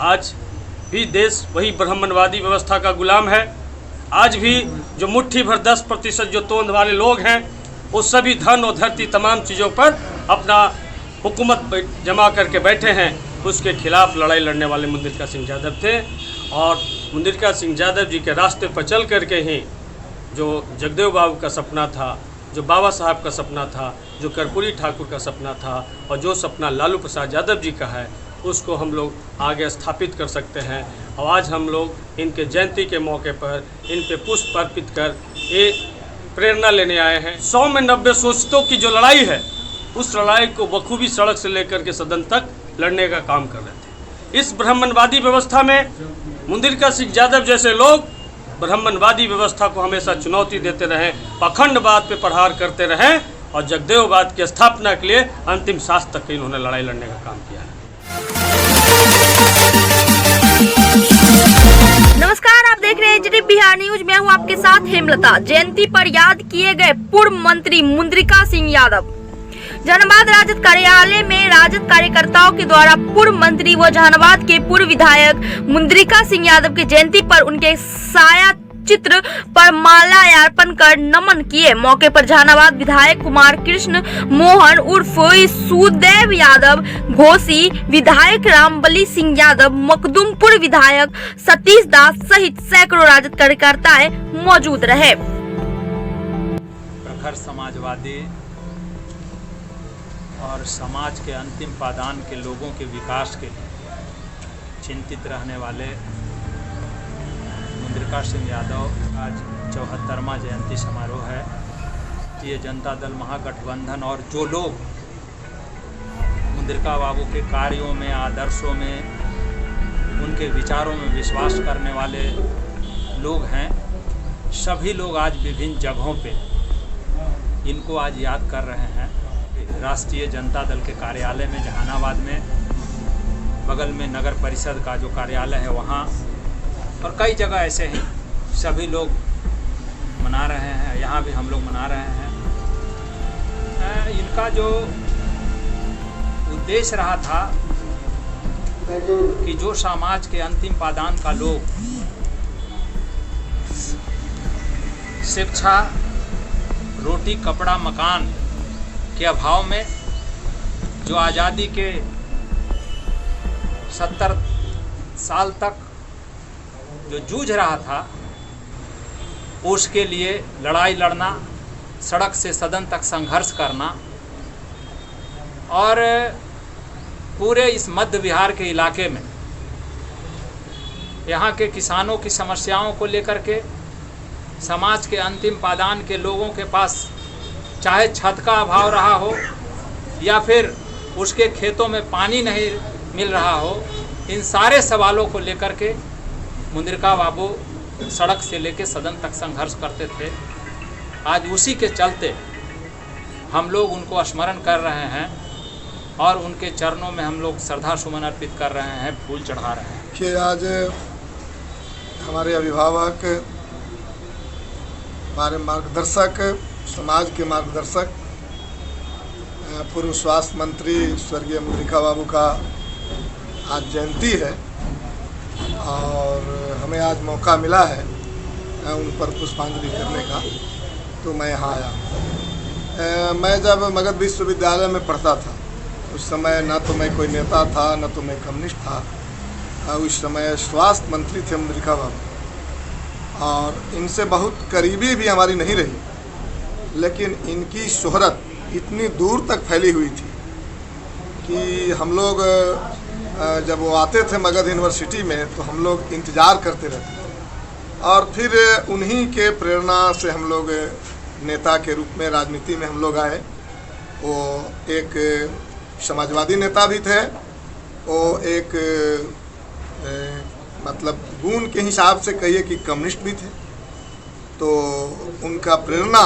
आज भी देश वही ब्राह्मणवादी व्यवस्था का गुलाम है। आज भी जो मुट्ठी भर 10% जो तोंद वाले लोग हैं वो सभी धन और धरती तमाम चीज़ों पर अपना हुकूमत जमा करके बैठे हैं। उसके खिलाफ लड़ाई लड़ने वाले मुंदिरका सिंह यादव थे और मुंदिरका सिंह यादव जी के रास्ते पर चल करके ही जो जगदेव बाबू का सपना था, जो बाबा साहब का सपना था, जो कर्पूरी ठाकुर का सपना था और जो सपना लालू प्रसाद यादव जी का है, उसको हम लोग आगे स्थापित कर सकते हैं। और आज हम लोग इनके जयंती के मौके पर इन पे पुष्प अर्पित कर एक प्रेरणा लेने आए हैं। 100 में 90 सोचतों की जो लड़ाई है, उस लड़ाई को बखूबी सड़क से लेकर के सदन तक लड़ने का काम कर रहे थे। इस ब्राह्मणवादी व्यवस्था में मुंदिरका सिंह यादव जैसे लोग ब्राह्मणवादी व्यवस्था को हमेशा चुनौती देते रहे, पाखंडवाद पे प्रहार करते रहे और जगदेववाद की स्थापना के लिए अंतिम सांस तक इन्होंने लड़ाई लड़ने का काम किया है। नमस्कार, आप देख रहे हैं एचडी बिहार न्यूज। मैं हूं आपके साथ हेमलता। जयंती पर याद किए गए पूर्व मंत्री मुंदिरका सिंह यादव। जहानाबाद राजद कार्यालय में राजद कार्यकर्ताओं के द्वारा पूर्व मंत्री व जहानाबाद के पूर्व विधायक मुंदिरका सिंह यादव की जयंती पर उनके साया चित्र पर माल्यार्पण कर नमन किए। मौके पर जहानाबाद विधायक कुमार कृष्ण मोहन उर्फ सुदेव यादव, घोसी विधायक रामबली सिंह यादव, मखदुमपुर विधायक सतीश दास सहित सैकड़ों राजद कार्यकर्ताएं मौजूद रहे। प्रखर समाजवादी और समाज के अंतिम पादान के लोगों के विकास के लिए चिंतित रहने वाले मुंदिरका सिंह यादव आज 74वां जयंती समारोह है। ये जनता दल महागठबंधन और जो लोग मुंदिरका बाबू के कार्यों में, आदर्शों में, उनके विचारों में विश्वास करने वाले लोग हैं, सभी लोग आज विभिन्न जगहों पे इनको आज याद कर रहे हैं। राष्ट्रीय जनता दल के कार्यालय में जहानाबाद में, बगल में नगर परिषद का जो कार्यालय है वहाँ, और कई जगह ऐसे ही सभी लोग मना रहे हैं। यहाँ भी हम लोग मना रहे हैं। इनका जो उद्देश्य रहा था कि जो समाज के अंतिम पादान का लोग शिक्षा, रोटी, कपड़ा, मकान के अभाव में जो आज़ादी के 70 साल तक जो जूझ रहा था, उसके लिए लड़ाई लड़ना, सड़क से सदन तक संघर्ष करना और पूरे इस मध्य बिहार के इलाके में यहाँ के किसानों की समस्याओं को लेकर के, समाज के अंतिम पादान के लोगों के पास चाहे छत का अभाव रहा हो या फिर उसके खेतों में पानी नहीं मिल रहा हो, इन सारे सवालों को लेकर के मुंदिरका बाबू सड़क से लेकर सदन तक संघर्ष करते थे। आज उसी के चलते हम लोग उनको स्मरण कर रहे हैं और उनके चरणों में हम लोग श्रद्धा सुमन अर्पित कर रहे हैं, फूल चढ़ा रहे हैं। कि आज हमारे अभिभावक, हमारे मार्गदर्शक, समाज के मार्गदर्शक, पूर्व स्वास्थ्य मंत्री स्वर्गीय मुंदिरका बाबू का आज जयंती है और हमें आज मौका मिला है उन पर पुष्पांजलि करने का, तो मैं यहाँ आया। मैं जब मगध विश्वविद्यालय में पढ़ता था, उस समय न तो मैं कोई नेता था, न तो मैं कम्युनिस्ट था। उस समय स्वास्थ्य मंत्री थे मुंदिरका बाबू और इनसे बहुत करीबी भी हमारी नहीं रही, लेकिन इनकी शोहरत इतनी दूर तक फैली हुई थी कि हम लोग जब वो आते थे मगध यूनिवर्सिटी में तो हम लोग इंतज़ार करते रहते थे। और फिर उन्हीं के प्रेरणा से हम लोग नेता के रूप में राजनीति में हम लोग आए। वो एक समाजवादी नेता भी थे, वो एक मतलब गुण के हिसाब से कहिए कि कम्युनिस्ट भी थे। तो उनका प्रेरणा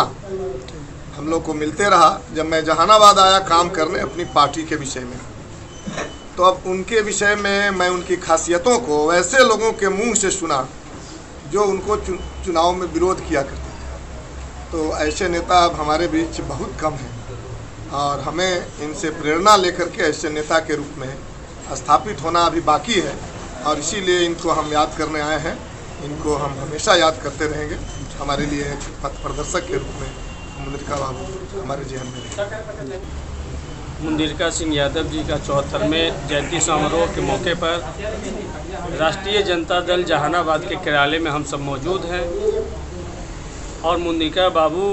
हम लोग को मिलते रहा। जब मैं जहानाबाद आया काम करने अपनी पार्टी के विषय में, तो अब उनके विषय में मैं उनकी खासियतों को वैसे लोगों के मुंह से सुना जो उनको चुनाव में विरोध किया करते थे। तो ऐसे नेता अब हमारे बीच बहुत कम हैं और हमें इनसे प्रेरणा लेकर के ऐसे नेता के रूप में स्थापित होना अभी बाकी है और इसीलिए इनको हम याद करने आए हैं। इनको हम हमेशा याद करते रहेंगे। हमारे लिए एक पथ प्रदर्शक के रूप में मुंद्रिका बाबू हमारे जीवन में रहे। मुंद्रिका सिंह यादव जी का 74वें जयंती समारोह के मौके पर राष्ट्रीय जनता दल जहानाबाद के कार्यालय में हम सब मौजूद हैं और मुंद्रिका बाबू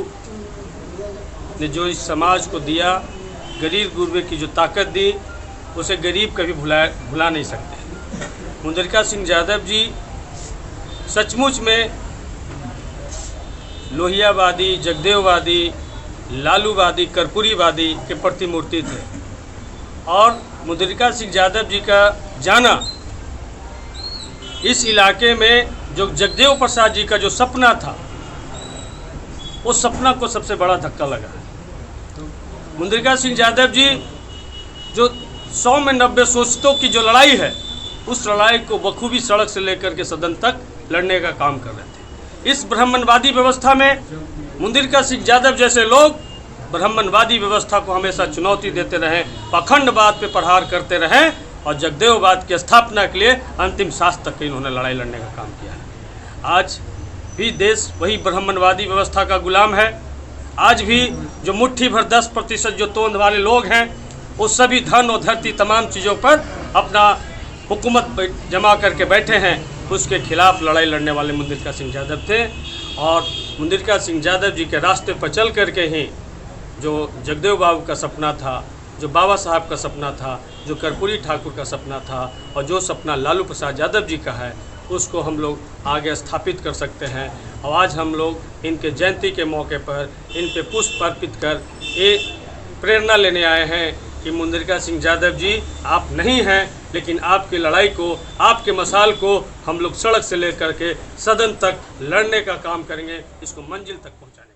ने जो इस समाज को दिया, गरीब गुरबे की जो ताकत दी, उसे गरीब कभी भुला नहीं सकते। मुंद्रिका सिंह यादव जी सचमुच में लोहियावादी, जगदेववादी, लालूवादी, कर्पूरीवादी के प्रतिमूर्ति थे और मुंद्रिका सिंह यादव जी का जाना इस इलाके में जो जगदेव प्रसाद जी का जो सपना था, उस सपना को सबसे बड़ा धक्का लगा। मुंद्रिका सिंह यादव जी जो 100 में 90 सोचतों की जो लड़ाई है, उस लड़ाई को बखूबी सड़क से लेकर के सदन तक लड़ने का काम कर रहे थे। इस ब्राह्मणवादी व्यवस्था में मुंद्रिका सिंह यादव जैसे लोग ब्राह्मणवादी व्यवस्था को हमेशा चुनौती देते रहे, पाखंडवाद पे प्रहार करते रहे और जगदेववाद की स्थापना के लिए अंतिम सांस तक इन्होंने लड़ाई लड़ने का काम किया है। आज भी देश वही ब्राह्मणवादी व्यवस्था का गुलाम है। आज भी जो मुट्ठी भर 10% जो तोंद वाले लोग हैं, वो सभी धन और धरती तमाम चीज़ों पर अपना हुकूमत जमा करके बैठे हैं। उसके खिलाफ लड़ाई लड़ने वाले मुंद्रिका सिंह यादव थे और मुंद्रिका सिंह यादव जी के रास्ते पर चल करके ही जो जगदेव बाबू का सपना था, जो बाबा साहब का सपना था, जो कर्पूरी ठाकुर का सपना था और जो सपना लालू प्रसाद यादव जी का है, उसको हम लोग आगे स्थापित कर सकते हैं। और आज हम लोग इनके जयंती के मौके पर इन पे पुष्प अर्पित कर ये प्रेरणा लेने आए हैं कि मुंद्रिका सिंह यादव जी आप नहीं हैं, लेकिन आपकी लड़ाई को, आपके मसाल को हम लोग सड़क से लेकर के सदन तक लड़ने का काम करेंगे, इसको मंजिल तक पहुंचाने।